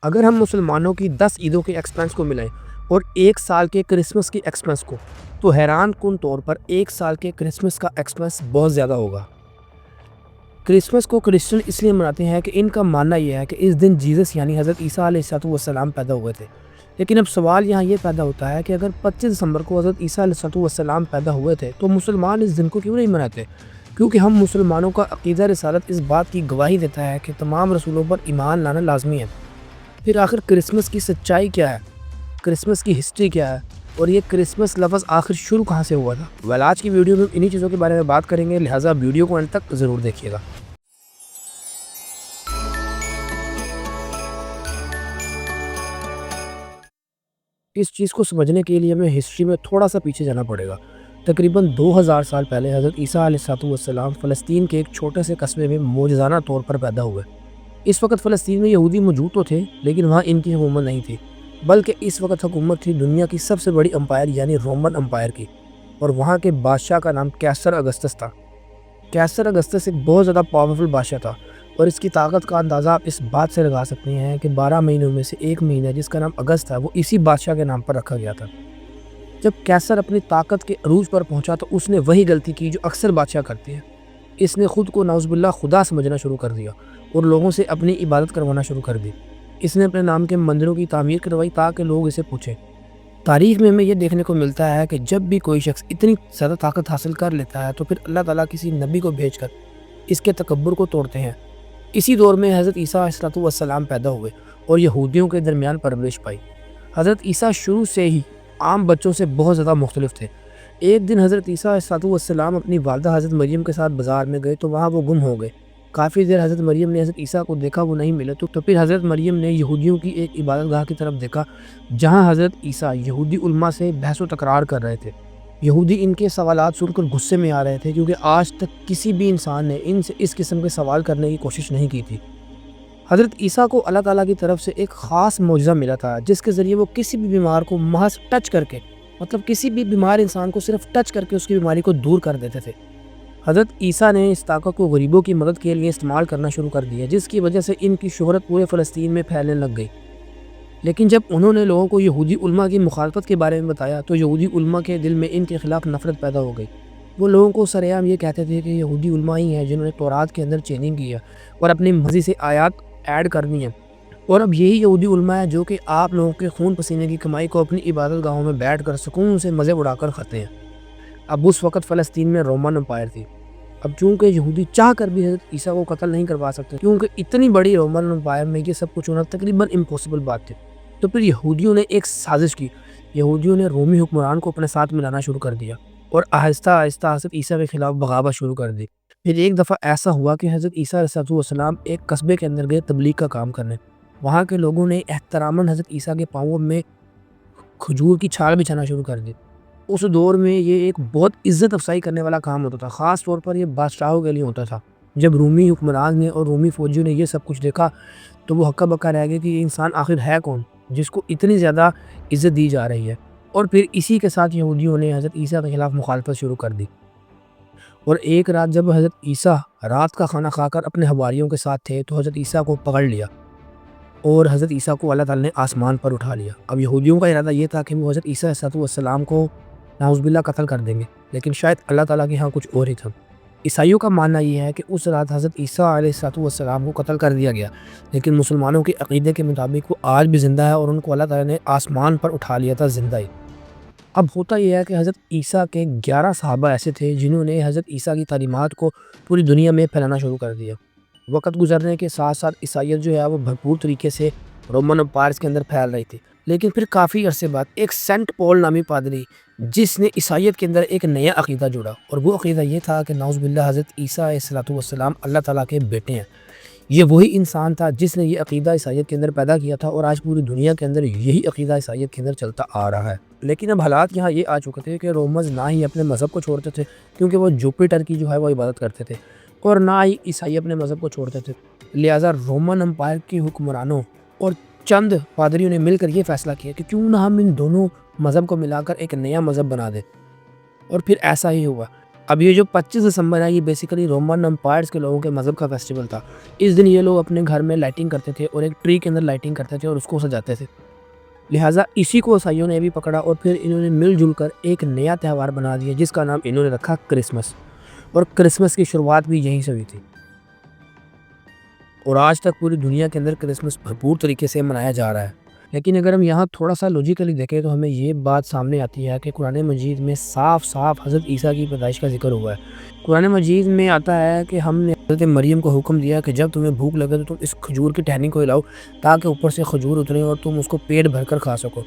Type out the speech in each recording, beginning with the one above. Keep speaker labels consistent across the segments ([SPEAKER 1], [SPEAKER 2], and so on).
[SPEAKER 1] اگر ہم مسلمانوں کی 10 عیدوں کے ایکسپینس کو ملائیں اور ایک سال کے کرسمس کے ایکسپینس کو، تو حیران کن طور پر ایک سال کے کرسمس کا ایکسپینس بہت زیادہ ہوگا۔ کرسمس کو کرسچن اس لیے مناتے ہیں کہ ان کا ماننا یہ ہے کہ اس دن جیزس یعنی حضرت عیسیٰ علیہ السلام پیدا ہوئے تھے۔ لیکن اب سوال یہاں یہ پیدا ہوتا ہے کہ اگر 25 دسمبر کو حضرت عیسیٰ علیہ السلام پیدا ہوئے تھے تو مسلمان اس دن کو کیوں نہیں مناتے؟ کیونکہ ہم مسلمانوں کا عقیدہ رسالت اس بات کی گواہی دیتا ہے کہ تمام رسولوں پر ایمان لانا لازمی ہے۔ پھر آخر کرسمس کی سچائی کیا ہے؟ کرسمس کی ہسٹری کیا ہے؟ اور یہ کرسمس لفظ آخر شروع کہاں سے ہوا تھا؟ آج کی ویڈیو میں انہی چیزوں کے بارے میں بات کریں گے، لہٰذا ویڈیو کو انت تک ضرور دیکھیے گا۔ اس چیز کو سمجھنے کے لیے ہمیں ہسٹری میں تھوڑا سا پیچھے جانا پڑے گا۔ تقریباً 2000 سال پہلے حضرت عیسیٰ علیہ السلام فلسطین کے ایک چھوٹے سے قصبے میں معجزانہ طور پر پیدا ہوئے۔ اس وقت فلسطین میں یہودی موجود تو تھے، لیکن وہاں ان کی حکومت نہیں تھی، بلکہ اس وقت حکومت تھی دنیا کی سب سے بڑی امپائر یعنی رومن امپائر کی، اور وہاں کے بادشاہ کا نام کیسر اگسطس تھا۔ کیسر اگسطس ایک بہت زیادہ پاورفل بادشاہ تھا، اور اس کی طاقت کا اندازہ آپ اس بات سے لگا سکتے ہیں کہ 12 مہینوں میں سے ایک مہینہ جس کا نام اگست تھا وہ اسی بادشاہ کے نام پر رکھا گیا تھا۔ جب کیسر اپنی طاقت کے عروج پر پہنچا تو اس نے وہی غلطی کی جو اکثر بادشاہ کرتے ہیں۔ اس نے خود کو نعوذ باللہ خدا سمجھنا شروع کر دیا اور لوگوں سے اپنی عبادت کروانا شروع کر دی۔ اس نے اپنے نام کے مندروں کی تعمیر کروائی تاکہ لوگ اسے پوچھیں۔ تاریخ میں ہمیں یہ دیکھنے کو ملتا ہے کہ جب بھی کوئی شخص اتنی زیادہ طاقت حاصل کر لیتا ہے تو پھر اللہ تعالیٰ کسی نبی کو بھیج کر اس کے تکبر کو توڑتے ہیں۔ اسی دور میں حضرت عیسیٰ علیہ السلام پیدا ہوئے اور یہودیوں کے درمیان پرورش پائی۔ حضرت عیسیٰ شروع سے ہی عام بچوں سے بہت زیادہ مختلف تھے۔ ایک دن حضرت عیسیٰ علیہ السلام اپنی والدہ حضرت مریم کے ساتھ بازار میں گئے تو وہاں وہ گم ہو گئے۔ کافی دیر حضرت مریم نے حضرت عیسیٰ کو دیکھا، وہ نہیں ملے تو پھر حضرت مریم نے یہودیوں کی ایک عبادت گاہ کی طرف دیکھا جہاں حضرت عیسیٰ یہودی علماء سے بحث و تکرار کر رہے تھے۔ یہودی ان کے سوالات سن کر غصے میں آ رہے تھے کیونکہ آج تک کسی بھی انسان نے ان سے اس قسم کے سوال کرنے کی کوشش نہیں کی تھی۔ حضرت عیسیٰ کو اللہ تعالیٰ کی طرف سے ایک خاص معجزہ ملا تھا جس کے ذریعے وہ کسی بھی بیمار کو محض ٹچ کر کے، کسی بھی بیمار انسان کو صرف ٹچ کر کے اس کی بیماری کو دور کر دیتے تھے۔ حضرت عیسیٰ نے اس طاقت کو غریبوں کی مدد کے لیے استعمال کرنا شروع کر دیا، جس کی وجہ سے ان کی شہرت پورے فلسطین میں پھیلنے لگ گئی۔ لیکن جب انہوں نے لوگوں کو یہودی علماء کی مخالفت کے بارے میں بتایا تو یہودی علماء کے دل میں ان کے خلاف نفرت پیدا ہو گئی۔ وہ لوگوں کو سر عام یہ کہتے تھے کہ یہودی علماء ہی ہیں جنہوں نے تورات کے اندر چینجنگ کی ہے اور اپنی مرضی سے آیات ایڈ کرنی ہیں، اور اب یہی یہودی علماء ہیں جو کہ آپ لوگوں کے خون پسینے کی کمائی کو اپنی عبادت گاہوں میں بیٹھ کر سکون سے مزے اڑا کر کھاتے ہیں۔ اب اس وقت فلسطین میں رومن امپائر تھی۔ اب چونکہ یہودی چاہ کر بھی حضرت عیسیٰ کو قتل نہیں کروا سکتے کیونکہ اتنی بڑی رومن امپائر میں یہ سب کچھ ہونا تقریباً امپوسیبل بات تھی، تو پھر یہودیوں نے ایک سازش کی۔ یہودیوں نے رومی حکمران کو اپنے ساتھ ملانا شروع کر دیا اور آہستہ آہستہ حضرت عیسیٰ کے خلاف بغاوت شروع کر دی۔ پھر ایک دفعہ ایسا ہوا کہ حضرت عیسیٰ علیہ السلام ایک قصبے کے اندر گئے تبلیغ کا کام کرنے۔ وہاں کے لوگوں نے احتراماً حضرت عیسیٰ کے پاؤں میں کھجور کی چھال بچھانا شروع کر دی۔ اس دور میں یہ ایک بہت عزت افزائی کرنے والا کام ہوتا تھا، خاص طور پر یہ بادشاہوں کے لیے ہوتا تھا۔ جب رومی حکمران نے اور رومی فوجیوں نے یہ سب کچھ دیکھا تو وہ ہکا بکا رہ گئے کہ یہ انسان آخر ہے کون جس کو اتنی زیادہ عزت دی جا رہی ہے، اور پھر اسی کے ساتھ یہودیوں نے حضرت عیسیٰ کے خلاف مخالفت شروع کر دی۔ اور ایک رات جب حضرت عیسیٰ رات کا کھانا کھا کر اپنے حواریوں کے ساتھ تھے تو حضرت عیسیٰ کو پکڑ لیا اور حضرت عیسیٰ کو اللہ تعالیٰ نے آسمان پر اٹھا لیا۔ اب یہودیوں کا ارادہ یہ تھا کہ وہ حضرت عیسیٰ علیہ السلام کو نعوذ باللہ قتل کر دیں گے، لیکن شاید اللہ تعالیٰ کے ہاں کچھ اور ہی تھا۔ عیسائیوں کا ماننا یہ ہے کہ اس رات حضرت عیسیٰ علیہ السلام کو قتل کر دیا گیا، لیکن مسلمانوں کے عقیدے کے مطابق وہ آج بھی زندہ ہے اور ان کو اللہ تعالیٰ نے آسمان پر اٹھا لیا تھا زندہ ہی۔ اب ہوتا یہ ہے کہ حضرت عیسیٰ کے 11 صحابہ ایسے تھے جنہوں نے حضرت عیسیٰ کی تعلیمات کو پوری دنیا میں پھیلانا شروع کر دیا۔ وقت گزرنے کے ساتھ ساتھ عیسائیت جو ہے وہ بھرپور طریقے سے رومن امپائرز کے اندر پھیل رہی تھی، لیکن پھر کافی عرصے بعد ایک سینٹ پول نامی پادری جس نے عیسائیت کے اندر ایک نیا عقیدہ جوڑا، اور وہ عقیدہ یہ تھا کہ نعوذ باللہ حضرت عیسیٰ علیہ السلام اللہ تعالیٰ کے بیٹے ہیں۔ یہ وہی انسان تھا جس نے یہ عقیدہ عیسائیت کے اندر پیدا کیا تھا، اور آج پوری دنیا کے اندر یہی عقیدہ عیسائیت کے اندر چلتا آ رہا ہے۔ لیکن اب حالات یہاں یہ آ چکے تھے کہ رومنز نہ ہی اپنے مذہب کو چھوڑتے تھے کیونکہ وہ جوپیٹر کی جو ہے وہ عبادت کرتے تھے، اور نہ ہی عیسائی اپنے مذہب کو چھوڑتے تھے۔ لہٰذا رومن امپائر کے حکمرانوں اور چند پادریوں نے مل کر یہ فیصلہ کیا کہ کیوں نہ ہم ان دونوں مذہب کو ملا کر ایک نیا مذہب بنا دیں، اور پھر ایسا ہی ہوا۔ اب یہ جو 25 دسمبر ہے یہ بیسیکلی رومن امپائرز کے لوگوں کے مذہب کا فیسٹیول تھا۔ اس دن یہ لوگ اپنے گھر میں لائٹنگ کرتے تھے اور ایک ٹری کے اندر لائٹنگ کرتے تھے اور اس کو سجاتے تھے، لہٰذا اسی کو عیسائیوں نے بھی پکڑا اور پھر انہوں نے مل جل کر ایک نیا تہوار بنا دیا جس کا نام انہوں نے رکھا کرسمس، اور کرسمس کی شروعات بھی یہیں سے ہوئی تھی، اور آج تک پوری دنیا کے اندر کرسمس بھرپور طریقے سے منایا جا رہا ہے۔ لیکن اگر ہم یہاں تھوڑا سا لوجیکلی دیکھیں تو ہمیں یہ بات سامنے آتی ہے کہ قرآن مجید میں صاف صاف حضرت عیسیٰ کی پیدائش کا ذکر ہوا ہے۔ قرآن مجید میں آتا ہے کہ ہم نے حضرت مریم کو حکم دیا کہ جب تمہیں بھوک لگے تو تم اس کھجور کی ٹہنی کو ہلاؤ تاکہ اوپر سے کھجور اترے اور تم اس کو پیٹ بھر کر کھا سکو۔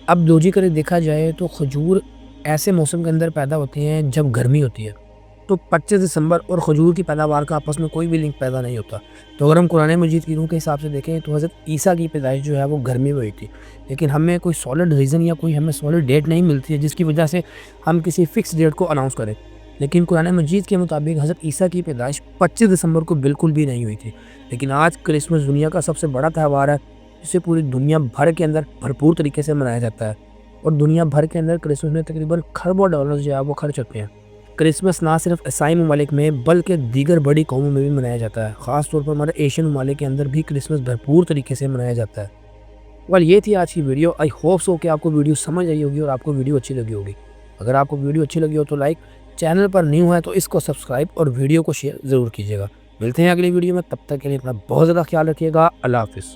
[SPEAKER 1] اب لوجیکلی دیکھا جائے تو کھجور ایسے موسم کے اندر پیدا ہوتے ہیں جب گرمی ہوتی ہے، تو 25 دسمبر اور کھجور کی پیداوار کا آپس میں کوئی بھی لنک پیدا نہیں ہوتا۔ تو اگر ہم قرآن مجید کی روح کے حساب سے دیکھیں تو حضرت عیسیٰ کی پیدائش جو ہے وہ گرمی میں ہوئی تھی، لیکن ہمیں کوئی سالڈ ریزن یا کوئی ہمیں سالڈ ڈیٹ نہیں ملتی ہے جس کی وجہ سے ہم کسی فکس ڈیٹ کو اناؤنس کریں، لیکن قرآن مجید کے مطابق حضرت عیسیٰ کی پیدائش 25 دسمبر کو بالکل بھی نہیں ہوئی تھی۔ لیکن آج کرسمس دنیا کا سب سے بڑا تہوار ہے جسے پوری دنیا بھر کے اندر بھرپور طریقے سے منایا جاتا ہے، اور دنیا بھر کے اندر کرسمس میں تقریباً کھربوں ڈالرز جو ہے وہ خرچ ہوتے ہیں۔ کرسمس نہ صرف عیسائی ممالک میں بلکہ دیگر بڑی قوموں میں بھی منایا جاتا ہے، خاص طور پر ہمارے ایشین ممالک کے اندر بھی کرسمس بھرپور طریقے سے منایا جاتا ہے۔ یہ تھی آج کی ویڈیو۔ آئی ہوپ سو کہ آپ کو ویڈیو سمجھ آئی ہوگی اور آپ کو ویڈیو اچھی لگی ہوگی۔ اگر آپ کو ویڈیو اچھی لگی ہو تو لائک، چینل پر نیو ہے تو اس کو سبسکرائب اور ویڈیو کو شیئر ضرور کیجیے گا۔ ملتے ہیں اگلی ویڈیو میں، تب تک کے لیے اپنا بہت زیادہ خیال رکھیے گا۔ اللہ حافظ۔